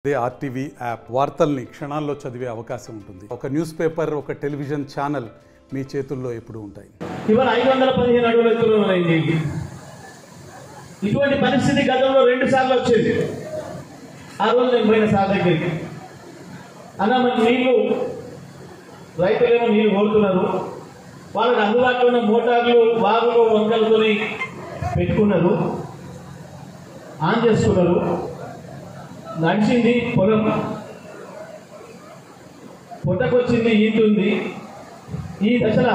అదే RTV app వార్తల్ని క్షణాల్లో చదివే అవకాశం ఉంటుంది. ఒక న్యూస్ పేపర్, ఒక టెలివిజన్ ఛానల్ మీ చేతుల్లో ఎప్పుడూ ఉంటాయి. ఇవాళ 515 అడుగుల ఎత్తులో ఉన్నాయి. ఇటువంటి పరిస్థితి గతంలో 2 సార్లు వచ్చేది. ఆ రోజు నేను పోయిన సార్ దగ్గరికి, అన్న మనకి నీళ్లు, రైతులేమో నీళ్లు కోరుతున్నారు, వాళ్ళకి అందుబాటులో ఉన్న మోటార్లు వాగులు వంకలతోని పెట్టుకున్నారు, ఆన్ చేసుకున్నారు, నడిచింది పొలం, పొట్టకొచ్చింది, ఈతుంది. ఈ దశలో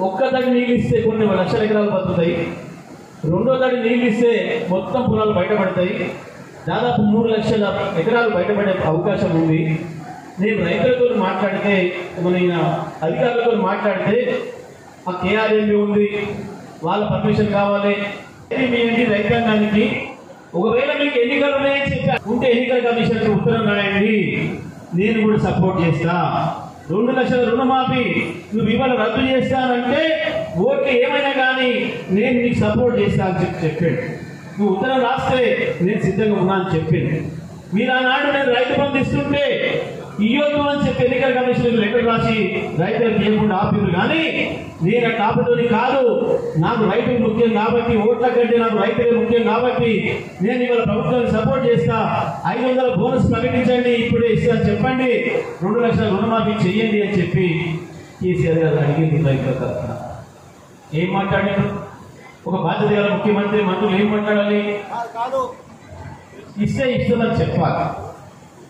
ఒక్క తడి నీళ్ళు ఇస్తే కొన్ని లక్షల ఎకరాలు బతుకుతాయి, రెండో తడి నీళ్ళు ఇస్తే మొత్తం పొలాలు బయటపడతాయి, దాదాపు 3 లక్షల ఎకరాలు బయటపడే అవకాశం ఉంది. నేను రైతులతో మాట్లాడితే, మన అధికారులతో మాట్లాడితే ఆ కేఆర్ఎంబి ఉంది, వాళ్ళ పర్మిషన్ కావాలి. మీ ఇంటి రైతాంగానికి ఒకవేళ మీకు ఎన్నికలు ఉన్నాయని చెప్పి ఉంటే ఎన్నికల కమిషన్కి ఉత్తరం రాయండి, నేను కూడా సపోర్ట్ చేస్తా. 2 లక్షల రుణమాఫీ నువ్వు ఇవాళ రద్దు చేస్తానంటే ఓట్లు ఏమైనా కానీ నేను నీకు సపోర్ట్ చేస్తా అని చెప్పాడు. నువ్వు ఉత్తరం రాస్తే నేను సిద్ధంగా ఉన్నా అని చెప్పింది. మీరు ఆనాడు నేను రైతు బంధు ఇస్తుంటే ఇయ్యొద్దు అని చెప్పి ఎన్నికల కమిషన్ లెటర్ రాసి రైతులకు ఇవ్వకుండా ఆపిరు. కానీ నేను కాపుతోని కాదు, నాకు రైతులు ముఖ్యం కాబట్టి, ఓట్ల కంటే నాకు రైతులే ముఖ్యం కాబట్టి నేను ఇవాళ ప్రభుత్వాన్ని సపోర్ట్ చేస్తా. 500 బోనస్ ప్రకటించండి, ఇప్పుడే ఇస్తా చెప్పండి, 2 లక్షల రుణమాఫీ చెయ్యండి అని చెప్పి కేసీఆర్ గారు అడిగింది రైతుల తరఫున. ఏం మాట్లాడారు? ఒక బాధ్యత గల ముఖ్యమంత్రి, మంత్రులు ఏం మాట్లాడాలి? ఇస్తే ఇస్తుందని చెప్పాలి,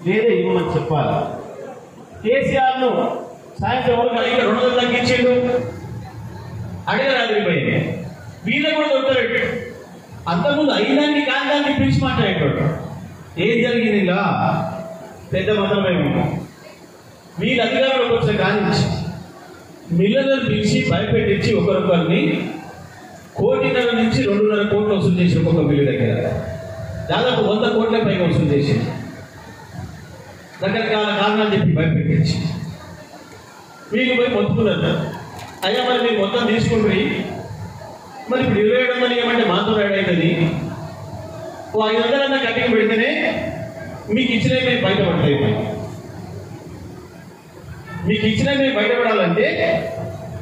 లేదా ఇవ్వమని చెప్పాలి. కేసీఆర్ను సాయంత్రం వరకు అడిగిన 200 తగ్గించాడు, అడగరాదిపోయింది. వీళ్ళే కూడా దొరుకుతాడు. అంతకుముందు అయిదాన్ని కాంతాన్ని పిలిచి మాట్లాడేటోడు. ఏం జరిగింది? ఇలా పెద్ద మొదలమేమో వీళ్ళు అధికారంలోకి వచ్చిన కానించి మిల్లర్లను పిలిచి భయపెట్టించి ఒకరొకరిని 1.5 నుంచి 2.5 కోట్లు వసూలు చేసి ఒక్కొక్క మిల్లు దగ్గర దాదాపు 100 కోట్ల పైగా వసూలు చేసి రకరకాల కారణాలు చెప్పి భయపెట్టించి వీళ్ళు పోయి మొత్తుకున్నారు. అయ్యా మరి మీరు మొత్తం తీసుకుంటారు, మరి ఇప్పుడు 27 మంది ఏమంటే మాతో యాడ్ అవుతుంది, 500 అన్న కట్టింగ్ పెడితేనే మీకు ఇచ్చినవి మేము బయటపడతాయి. మీకు ఇచ్చినవి మేము బయటపడాలంటే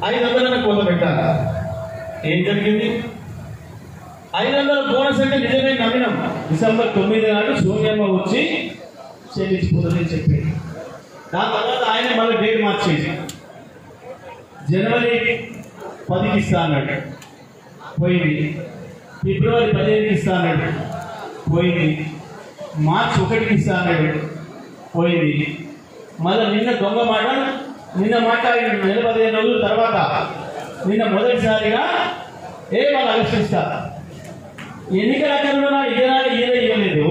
500 అన్న కోత పెట్టాలి. ఏం జరిగింది? 500 బోనస్ అంటే నిజమే నమ్మినాం. డిసెంబర్ 9 నాడు సోనియమ్మ వచ్చి చెల్లించిపోతుందని చెప్పి, దాని తర్వాత ఆయన మళ్ళీ డేట్ మార్చేసి జనవరి 10కి ఇస్తా అన్నాడు, పోయింది. ఫిబ్రవరి 15కి ఇస్తా అన్నాడు, పోయింది. మార్చి 1కి ఇస్తా అన్నాడు, పోయింది. మళ్ళీ నిన్న దొంగ మాట, నిన్న మాట్లాడిన నెల 15 రోజుల తర్వాత నిన్న మొదటిసారిగా మళ్ళీ ఆలోచిస్తా. ఎన్నికల అక్కడ ఇదేనాడు ఏదో ఇవ్వలేదు,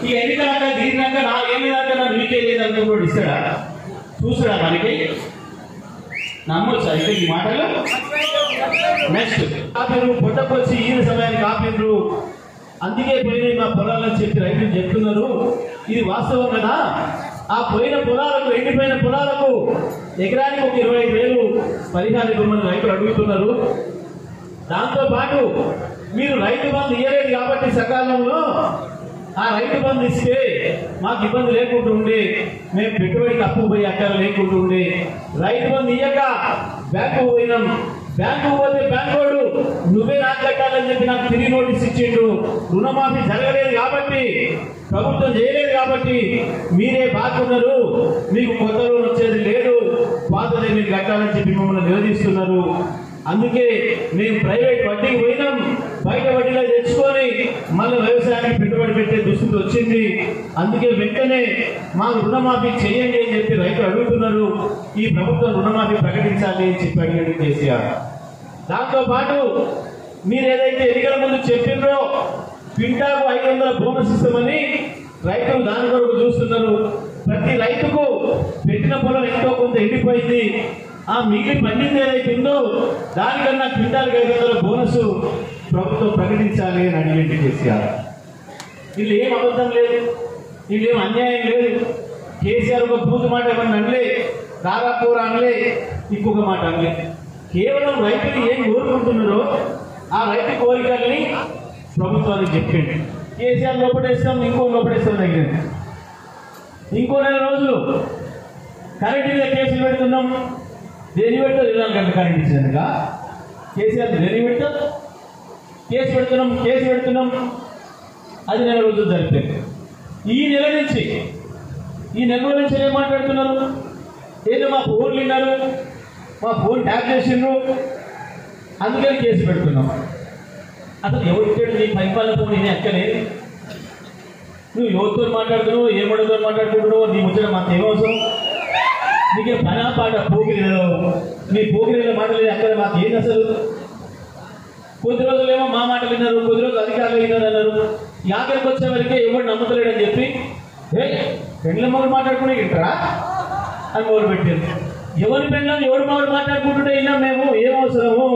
ఈ ఎన్నికల అక్కడ తీరినాక 4 ఏళ్ళ దాకా నా మీకే లేదని కూడా ఇస్తాడా? చూసాడా? మనకి నమ్మొచ్చా అయితే ఈ మాటలు? నెక్స్ట్ ఆపిరు, పొట్టకొచ్చి ఈయన సమయానికి ఆపిర్రు, అందుకే పోయినాయి మా పొలాలని చెప్పి రైతులు చెప్తున్నారు. ఇది వాస్తవం కదా? ఆ పోయిన పొలాలకు, ఎండిపోయిన పొలాలకు ఎకరానికి ఒక 25,000 పరిహారం ఇవ్వమని రైతులు అడుగుతున్నారు. దాంతోపాటు మీరు రైతు బంధు ఇవ్వలేదు కాబట్టి సకాలంలో ఆ రైతు బంధు ఇస్తే మాకు ఇబ్బంది లేకుండా ఉండే, మేము పెట్టుబడికి అప్పు పోయి అక్కడ లేకుండా ఉండే. రైతు బంధు ఇయ్యక బ్యాంకు పోయినాం, బ్యాంకు పోతే బ్యాంకోడు నువ్వే నాకు కట్టాలని చెప్పి నాకు తిరిగి నోటీస్ ఇచ్చిండు. రుణమాఫీ జరగలేదు కాబట్టి, ప్రభుత్వం చేయలేదు కాబట్టి మీరే బాగున్నారు, మీకు కొత్త లోన్ వచ్చేది లేదు, పాతదే మీరు కట్టాలని చెప్పి మమ్మల్ని నిలదీస్తున్నారు. అందుకే మేము ప్రైవేట్ వడ్డీకి పోయినాం, బయట వడ్డీలో తెచ్చుకొని మళ్ళీ వ్యవసాయానికి పెట్టుబడి పెట్టే దుస్థితి వచ్చింది. అందుకే వెంటనే మాకు రుణమాఫీ చేయండి అని చెప్పి రైతులు అడుగుతున్నారు. ఈ ప్రభుత్వం రుణమాఫీ ప్రకటించాలి అని చెప్పి అడిగాడు కేసీఆర్. దాంతోపాటు మీరు ఏదైతే ఎన్నికల ముందు చెప్పిండ్రో క్వింటాకు 500 బోనస్ ఇస్తామని రైతులు దాని కొరకు చూస్తున్నారు. ప్రతి రైతుకు పెట్టిన పొలం ఎంతో కొంత ఎండిపోయింది, ఆ మిగిలి పండింది ఏదైతే ఉందో దానికన్నా క్వింటాలకు 500 బోనస్ ప్రభుత్వం ప్రకటించాలి అని అడిగింది కేసీఆర్. వీళ్ళు ఏం అబద్ధం లేదు, వీళ్ళు ఏం అన్యాయం లేదు. కేసీఆర్ ఒక పూజ మాట ఏమన్నా అనలే, దాదాపూర అనలే, ఇంకొక మాట అనలే. కేవలం రైతులు ఏం కోరుకుంటున్నారో ఆ రైతు కోరికల్ని ప్రభుత్వానికి చెప్పండి. కేసీఆర్ లోపడేస్తాం, ఇంకో లోపడేస్తాం దగ్గర ఇంకో 4 రోజులు కరెంట్ మీద కేసులు పెడుతున్నాం. దేని పెడతారు? 24 గంటల కరెంట్ ఇచ్చినందుక కేసీఆర్ దేని పెడతారు? కేసు పెడుతున్నాం. అది 4 రోజులు జరిపారు. ఈ నెల నుంచి ఏం మాట్లాడుతున్నారు? ఏదో మా ఫోన్లు విన్నారు, మా ఫోన్ ట్యాప్ చేసిండ్రు, అందుకని కేసు పెడుతున్నాం. అసలు ఎవరిచ్చాడు నీ పరిపాలన ఫోన్? ఇది ఎక్కలేదు. నువ్వు ఎవరితో మాట్లాడుతున్నావు, ఏ మడతో మాట్లాడుకుంటున్నావు, నీ ముచ్చట మాకు ఏమవసరం? నీకే పనా పాట పోగిరిలో, నీ పోగిరిలో మాటలేదు అక్కడ మాకు ఏంది అసలు? కొద్ది రోజులేమో మా మాటలు విన్నారు, కొద్ది రోజులు అధికారులు విన్నారు అన్నారు. యాకరికి వచ్చే వరకే ఎవరు నమ్మతలేడని చెప్పి పెండ్ల మొదలు మాట్లాడుకునే ఇంటారా అని మొదలు పెట్టారు. ఎవరి పెండ్లం ఎవరు మొదలు మాట్లాడుకుంటుంటే విన్నాం మేము. ఏమవసరము?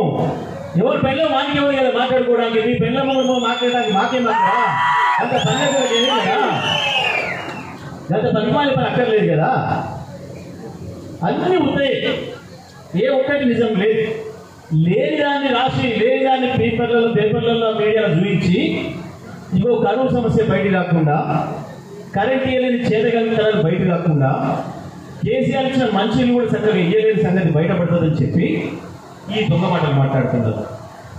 ఎవరు పెండ్లం వానికి ఎవరు కదా మాట్లాడుకోవడానికి. మీ పెండ్ల మొదలు మాట్లాడడానికి మాకేం మాట్లాడా? అంత సంగతి ఏమీ కదా, గత పనిమాలి పని అక్కర్లేదు కదా. అన్నీ ఉంటాయి, ఏ ఒక్కటి నిజం లేదు. లేని దాన్ని రాసి, లేని దాన్ని పేపర్లలో మీడియాలో చూపించి, ఇగో కరువు సమస్య బయట రాకుండా, కరెంట్ ఇయ్యలేని చేతగలుగుతారని బయట రాకుండా, కేసీఆర్ ఇచ్చిన మంచిని కూడా చక్కగా ఇయ్యలేని సంగతి బయటపడుతుందని చెప్పి ఈ దొంగ మాటలు మాట్లాడుతున్నారు.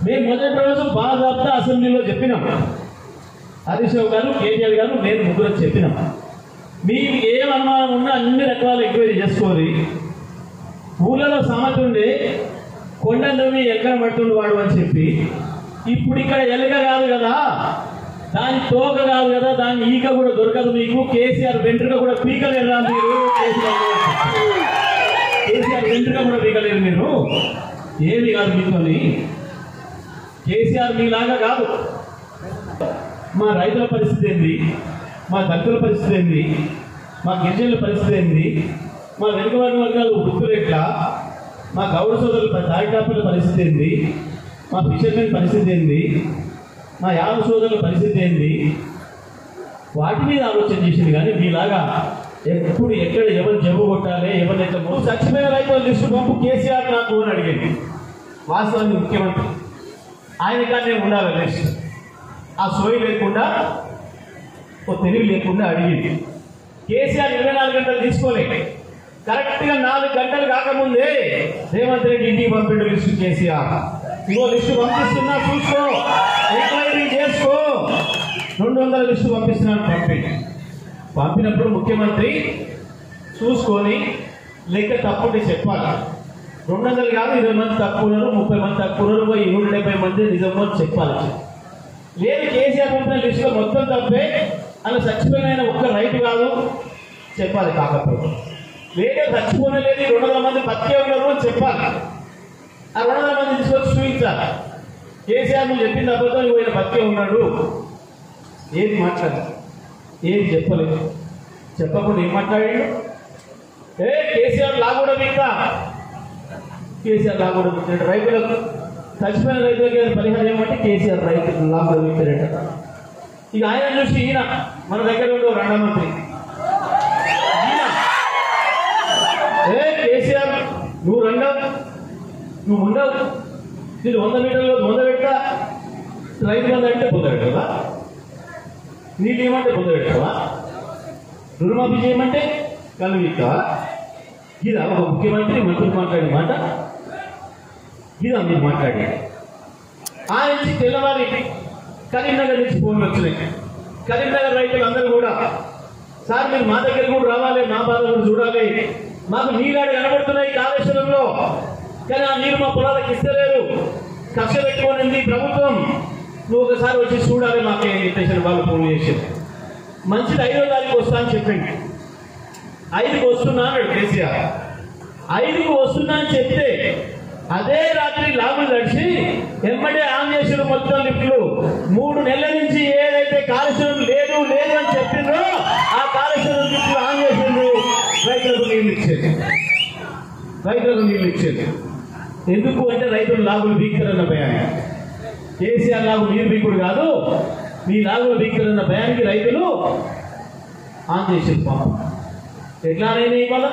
మేము మొదటి రోజు బాధాప్త అసెంబ్లీలో చెప్పినాం. హరీష్ రావు గారు, కేటీఆర్ గారు, నేను ముగ్గురు చెప్పినాం. మీకు ఏం అనుమానం ఉన్నా అన్ని రకాల ఎంక్వైరీ చేసుకోవాలి. ఊళ్ళలో సామెత ఉండే కొండ నవ్వి ఎక్కడ పడుతుండు వాడు అని చెప్పి, ఇప్పుడు ఇక్కడ ఎలుక కాదు కదా, దాని తోక కాదు కదా, దాని ఈక కూడా దొరకదు మీకు. కేసీఆర్ వెంట్రుక కూడా పీకలేరా మీరు? కేసీఆర్ వెంట్రుక కూడా పీకలేరు మీరు. ఏమి కాదు మీతోని. కేసీఆర్ మీలాగా కాదు. మా రైతుల పరిస్థితి ఏంది, మా దళితుల పరిస్థితి ఏంది, మా గిరిజనుల పరిస్థితి ఏంది, మా వెనుకబడిన వర్గాలు వృత్తులు ఎట్లా, మా గౌడ సోదరుల తాయిటాపుల పరిస్థితి ఏంది, మా ఫిషర్మెన్ పరిస్థితి ఏంది, మా యావ సోదరుల పరిస్థితి ఏంది, వాటి మీద ఆలోచన చేసింది. కానీ మీలాగా ఎప్పుడు ఎక్కడ ఎవరు జబ్బు కొట్టాలి, ఎవరిని ఎట్లా చచ్చిపోయిన రైతుల లిస్టు పంపు కేసీఆర్ నాకు అని అడిగింది. వాస్తవానికి ముఖ్యమంత్రి ఆయన కానీ ఉండాలి లిస్ట్. ఆ సోయి లేకుండా, ఓ తెలివి లేకుండా అడిగింది. కేసీఆర్ 24 గంటలు తీసుకోలే. కరెక్ట్గా 4 గంటలు కాకముందే రేవంత్ రెడ్డి ఇంటికి పంపిండు లిస్టు. కేసీఆర్ ఇంకో లిస్టు పంపిస్తున్నా చూసుకో, ఎంక్వైరీ చేసుకో, 200 లిస్టు పంపిస్తున్నాను పంపినప్పుడు ముఖ్యమంత్రి చూసుకొని లెక్క తప్పుంటే చెప్పాలి. 200 కాదు, 20 మంది తక్కువ ఉన్నారు, 30 మంది తక్కువ ఉన్నారు, 170 మంది నిజమో చెప్పాలి. లేదు కేసీఆర్ పంపిన లిస్టులో మొత్తం తప్పే, అలా చచ్చిపోయిన ఒక్క రైతు కాదు చెప్పాలి. కాకపోతే లేదా చచ్చిపోలేదు, 200 మంది బతికే ఉన్నారు అని చెప్పాలి. ఆ 200 మంది తీసుకొచ్చి చూపించాలి. కేసీఆర్ నువ్వు చెప్పింది అబద్ధం, నువ్వు ఆయన బతికే ఉన్నాడు. ఏది మాట్లాడాలి, ఏది చెప్పలేదు. చెప్పకుండా ఏం మాట్లాడాడు? కేసీఆర్ లాగూడ మిగతా, కేసీఆర్ లాగూడ మిగతాడు. రైతులకు చచ్చిపోయిన రైతులకి పరిహారం ఏమంటే కేసీఆర్ రైతులకు లాగూడ మిగతాడట. ఇక ఆయన చూసి ఈయన మన దగ్గర ఉండే రెండో మంత్రి కేసీఆర్ నువ్వు రెండవు, నువ్వు ఉండవు, నేను 100 మీటర్లో 100 పెట్టా, రైతు బంధు అంటే పొందబెట్టవా, నీళ్ళు ఏమంటే పొందబెట్టవా, రుణమాఫీ చేయమంటే కలుగుతావా? ఇదా ఒక ముఖ్యమంత్రి మంత్రులు మాట్లాడే మాట? ఇదా మీరు మాట్లాడాడు? ఆ నుంచి తెల్లవారి కరీంనగర్ నుంచి ఫోన్లు వచ్చినాయి. కరీంనగర్ రైతులు అందరూ కూడా, సార్ మీరు మా దగ్గర కూడా రావాలి, మా బాధ కూడా చూడాలి, మాకు నీళ్ళాడు కనబడుతున్నాయి కాళేశ్వరంలో, కానీ ఆ నీరు మా పొలాలకు ఇస్తలేరు, కక్ష పెట్టుకోనింది ప్రభుత్వం, నువ్వు ఒకసారి వచ్చి చూడాలి మాకే చెప్పేసి వాళ్ళు ఫోన్ చేశారు. మంచిది 5వ తారీఖు వస్తా అని చెప్పింది. 5కి వస్తున్నా అన్నాడు కేసీఆర్. 5కి వస్తున్నా అని చెప్తే అదే రాత్రి లాభం నడిచి ఎమ్మడే ఆన్ చేసిన మొత్తం లిఫ్ట్లు. 3 నెలల నుంచి ఏదైతే కాళేశ్వరం లేదు లేదు అని చెప్పిండ్రో ఆ కాళేశ్వరం లిఫ్ట్లు ఆన్ చేసిండ్రు. రైతులకు నీళ్ళు ఇచ్చేది, రైతులకు నీళ్ళు ఇచ్చేది. ఎందుకు అంటే రైతులు లాగులు బీక్తారన్న భయాన్ని. కేసీఆర్ లాగు నీరు బీకుడు కాదు, మీ లాగులు బీక్తారన్న భయానికి రైతులు ఆన్ చేసేది. పాపం ఎట్లానైనా ఇవాళ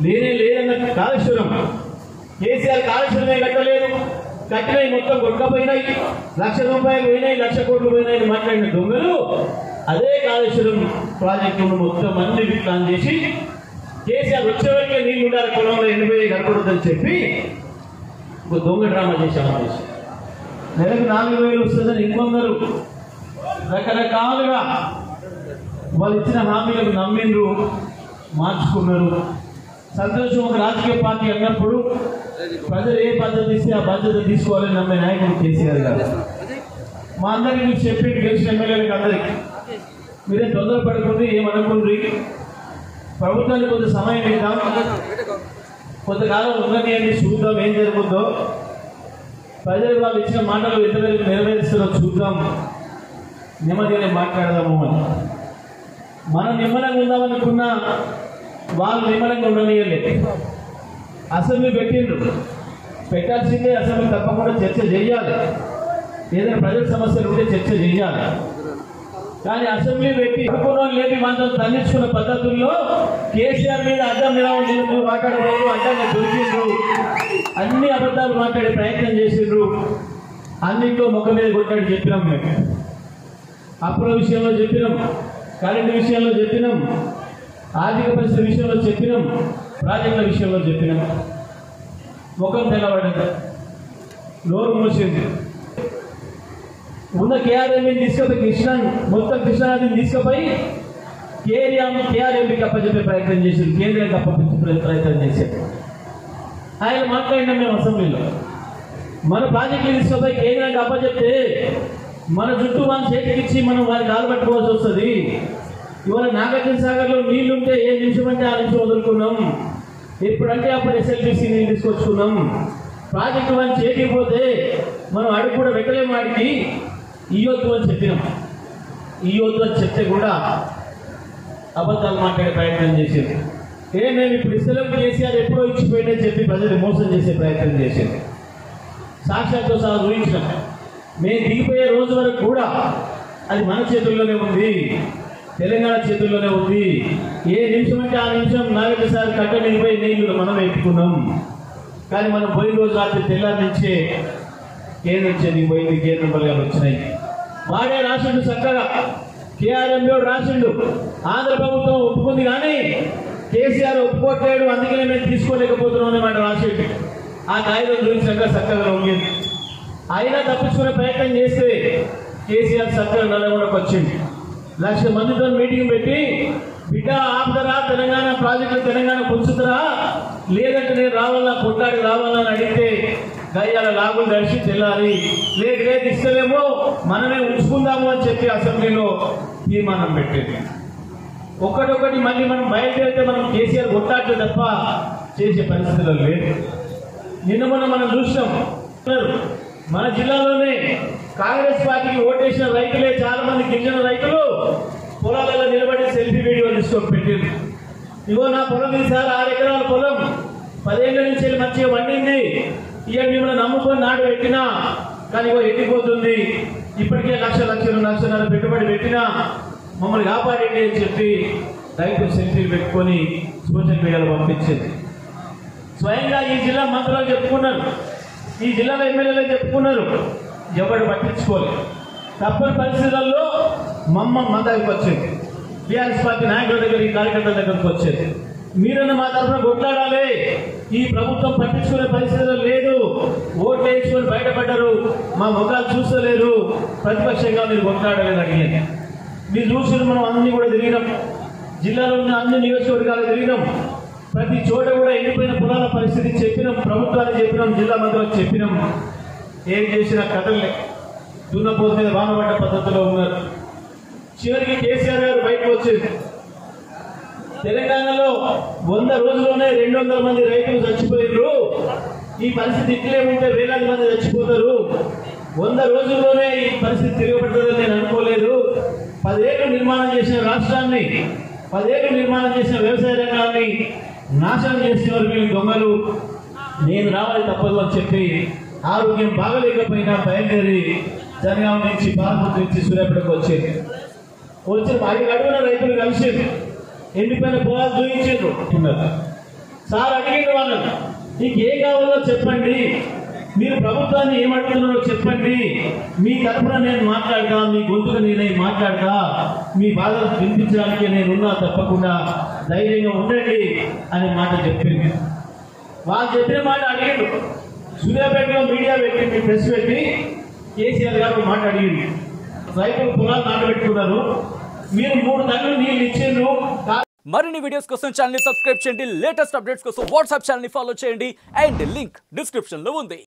లేనే లేదన్న కాళేశ్వరం. కేసీఆర్ కాళేశ్వరమే కట్టలేదు, కట్టినవి మొత్తం కొట్టకపోయినాయి, 1,00,000 రూపాయలు పోయినాయి, 1,00,000 కోట్లు పోయినాయని మాట్లాడిన దొంగలు అదే కాళేశ్వరం ప్రాజెక్టును మొత్తం అన్ని ప్లాన్ చేసి కేసీఆర్ వచ్చేవరకే నీళ్ళు ఉండాలి పొలంలో ఎండిపోయి కనపడొద్దని చెప్పి ఒక దొంగ డ్రామా చేశామని నెలకు 4,000 వస్తుందని ఇంకొందరు రకరకాలుగా వాళ్ళు ఇచ్చిన హామీలకు నమ్మిండ్రు, మార్చుకున్నారు. సంతోషం. ఒక రాజకీయ పార్టీ అన్నప్పుడు ప్రజలు ఏ బాధ్యత ఇస్తే ఆ బాధ్యత తీసుకోవాలని నమ్మే నాయకుడు కేసీఆర్ గారు. మా అందరికీ మీకు చెప్పి గెలిచిన ఎమ్మెల్యేలకు అందరికీ మీరే తొందరపడకుండా ఏమనుకుండ్రి, ప్రభుత్వానికి కొంత సమయం ఇద్దాం, కొంతకాలం ఉన్నది చూద్దాం ఏం జరుగుతుందో, ప్రజలు వాళ్ళు ఇచ్చిన మాటలు ఎంతవరకు నెరవేరుస్తారో చూద్దాం, నెమ్మదిగానే మాట్లాడదాము అని. మనం నిమ్మలంగా ఉందామనుకున్నా వాళ్ళు నిమ్మలంగా ఉండనియలేదు. అసెంబ్లీ పెట్టిండ్రు, పెట్టాల్సిందే. అసెంబ్లీ తప్పకుండా చర్చ చేయాలి, ఏదైనా ప్రజల సమస్యలు ఉంటే చర్చ చేయాలి. కానీ అసెంబ్లీ పెట్టి అనుకున్న లేపి మాత్రం తగ్గించుకున్న పద్ధతుల్లో కేసీఆర్ మీద అడ్డం నిలవడం మాట్లాడలేదు, అడ్డంగా దొరికిండ్రు, అన్ని అబద్ధాలు మాట్లాడే ప్రయత్నం చేసిండ్రు. అన్నింటిలో ముఖం మీద కొట్టాడు చెప్పినాం. మేము అప్పుల విషయంలో చెప్పినాం, కరెంటు విషయంలో చెప్పినాం, ఆర్థిక పరిస్థితి విషయంలో చెప్పినాం, ప్రాజెక్టుల విషయంలో చెప్పినాం. ముఖం తెల్లబడ్డది, నోరు మూసింది. ఉన్న కేఆర్ఎంని తీసుకుపోయి మొత్తం కృష్ణానదిని తీసుకుపోయి కేఆర్ఎంకి అప్పచెప్పే ప్రయత్నం చేశారు, కేంద్రానికి అప్పచెప్పే ప్రయత్నం చేశారు. ఆయన మాట్లాడినాం మేము అసెంబ్లీలో. మన ప్రాజెక్టులు తీసుకుపోయి కేంద్రానికి అప్పచెప్తే మన చుట్టూ మన చేతికిచ్చి మనం వారికి ఆలుపట్టుకోవాల్సి వస్తుంది. ఇవాళ నాగార్జున సాగర్లో నీళ్లుంటే ఏ నిమిషం అంటే ఆ నిమిషం వదులుకున్నాం, ఎప్పుడంటే అప్పుడు ఎస్ఎల్బిసి నీళ్ళు తీసుకొచ్చుకున్నాం. ప్రాజెక్టు మనం చేయకపోతే మనం అడుగు కూడా పెట్టలేము, వాడికి ఇయ్యొద్దు అని చెప్పినాం. ఇయ్యొద్దు అని చెప్తే కూడా అబద్ధాలు మాట్లాడే ప్రయత్నం చేసేది. మేము ఇప్పుడు ఇస్తలేం, కేసీఆర్ ఎప్పుడో ఇచ్చిపోయిందని చెప్పి ప్రజలు మోసం చేసే ప్రయత్నం చేసేది. సాక్షాత్తో సహా ఊహించినాం. మేము దిగిపోయే రోజు వరకు కూడా అది మన చేతుల్లోనే ఉంది, తెలంగాణ చేతుల్లోనే ఉంది. ఏ నిమిషం అంటే ఆ నిమిషం నాగరిక సార్ కట్ట నిలిపోయి నీళ్లు మనం ఎత్తుకున్నాం. కానీ మనం పోయిన రోజు రాత్రి తెల్లారి నుంచే కేంద్రం చేతికి పోయింది, కేంద్రం బలగాలు వచ్చినాయి. వాడే రాసిండు చక్కగా, కేఆర్ఎంలో రాసిండు. ఆంధ్ర ప్రభుత్వం ఒప్పుకుంది కానీ కేసీఆర్ ఒప్పుకోట్లేడు, అందుకనే మేము తీసుకోలేకపోతున్నాం అన్నమాట రాసిండు. ఆ కాగితం చూపించాక చక్కగా ఉంగింది. అయినా తప్పించుకునే ప్రయత్నం చేస్తే కేసీఆర్ చక్కగా నల్గొండకు వచ్చింది. 1,00,000 మందితో మీటింగ్ పెట్టి, బిడ్డ ఆపుదరా, తెలంగాణ ప్రాజెక్టులు తెలంగాణ పుంచుతురా, లేదంటే నేను రావాలా, కొట్లాడికి రావాలా అని అడిగితే గయ్యాల లాగులు దర్శి తెల్లారి లేదు ఇస్తలేమో మనమే ఉంచుకుందాము అని చెప్పి అసెంబ్లీలో తీర్మానం పెట్టేది. ఒకటొకటి మళ్ళీ మనం బయలుదేరితే మనం కేసీఆర్ కొట్టాడు తప్ప చేసే పరిస్థితుల్లో లేదు. నిన్న మొన్న మనం చూసినాం, మన జిల్లాలోనే కాంగ్రెస్ పార్టీకి ఓటేసిన రైతులే చాలా మంది గిరిజన రైతులు పొలాలలో నిలబడి సెల్ఫీ వీడియో తీసుకొని పెట్టింది. ఇగో నా పొలం ఈసారి 6 ఎకరాల పొలం 10 ఏళ్ళ నుంచి మంచిగా పండింది, ఇక మిమ్మల్ని నమ్ముకొని నాడు పెట్టినా కానీ ఇగో ఎండిపోతుంది, ఇప్పటికే 1,00,000 పెట్టుబడి పెట్టినా మమ్మల్ని కాపాడండి అని చెప్పి రైతు సెల్ఫీలు పెట్టుకొని సోషల్ మీడియాలో పంపించింది. స్వయంగా ఈ జిల్లా మంత్రులు చెప్పుకున్నారు, ఈ జిల్లాలో ఎమ్మెల్యేలు చెప్పుకున్నారు, ఎవరు పట్టించుకోలేదు. తప్పని పరిస్థితుల్లో మన దగ్గరికి వచ్చేది, టీఆర్ఎస్ పార్టీ నాయకుల దగ్గర, ఈ కార్యకర్తల దగ్గరకు వచ్చేది. మీరన్న మా తరఫున కొట్లాడాలి, ఈ ప్రభుత్వం పట్టించుకునే పరిస్థితులు లేదు, ఓట్లు వేసుకొని బయటపడ్డారు, మా ముఖాలు చూస్తలేరు, ప్రతిపక్షంగా మీరు కొట్లాడాలని అడిగాను. మీరు చూసిన మనం అన్ని కూడా తిరిగినాం, జిల్లాలో ఉన్న అన్ని నియోజకవర్గాలు తిరిగినాం, ప్రతి చోట కూడా ఎండిపోయిన పొలాల పరిస్థితి చెప్పినాం, ప్రభుత్వానికి చెప్పినాం, జిల్లా మంత్రులకు చెప్పినాం. ఏం చేసినా కథలే, దున్నపోతు మీద వానబడ్డ పద్ధతిలో ఉన్నారు. చివరికి కేసీఆర్ గారు బయటకు వచ్చేది, తెలంగాణలో 100 రోజుల్లోనే 200 మంది రైతులు చచ్చిపోయారు, ఈ పరిస్థితి ఇట్లే ఉంటే వేలాది మంది చచ్చిపోతారు, 100 రోజుల్లోనే ఈ పరిస్థితి తిరగబడుతుందని నేను అనుకోలేదు. 10 ఏళ్ళు నిర్మాణం చేసిన రాష్ట్రాన్ని, 10 ఏళ్ళు నిర్మాణం చేసిన వ్యవసాయ రంగాన్ని నాశనం చేసేవారు వీళ్ళు దొంగలు, నేను రావాలి తప్పదు అని చెప్పి ఆరోగ్యం బాగలేకపోయినా బయలుదేరి జనగాం నుంచి, పాలమూరు నుంచి సూర్యాపేటకు వచ్చి 5 అడుగున రైతులు కలిసేది, ఎండిపోయిన పొలాలు చూపించారు. సార్ అడిగిన వాళ్ళని, నీకు ఏ కావాలో చెప్పండి, మీరు ప్రభుత్వాన్ని ఏమడుగుతున్నారో చెప్పండి, మీ తరఫున నేను మాట్లాడతా, మీ గొంతుగా నేనే మాట్లాడతా, మీ బాధలు వినిపించడానికి నేనున్నా, తప్పకుండా ధైర్యంగా ఉండండి అనే మాట చెప్పింది. వాళ్ళు చెప్పిన మాట అడిగాడు. సూర్యాపేటలో మీడియా పెట్టి, మీ ప్రెస్ పెట్టి కేసీఆర్ గారు మాట అడిగింది. రైతులు పొలాలు నాటబెట్టుకున్నారు, మీరు 3 టన్నులు నీళ్ళు ఇచ్చిండ్రు. మరిన్ని వీడియోస్ కోసం ఛానల్ ని సబ్స్క్రైబ్ చేయండి, లేటెస్ట్ అప్డేట్స్ కోసం వాట్సాప్ ఛానల్ ని ఫాలో చేయండి, అండ్ లింక్ డిస్క్రిప్షన్ లో ఉంది.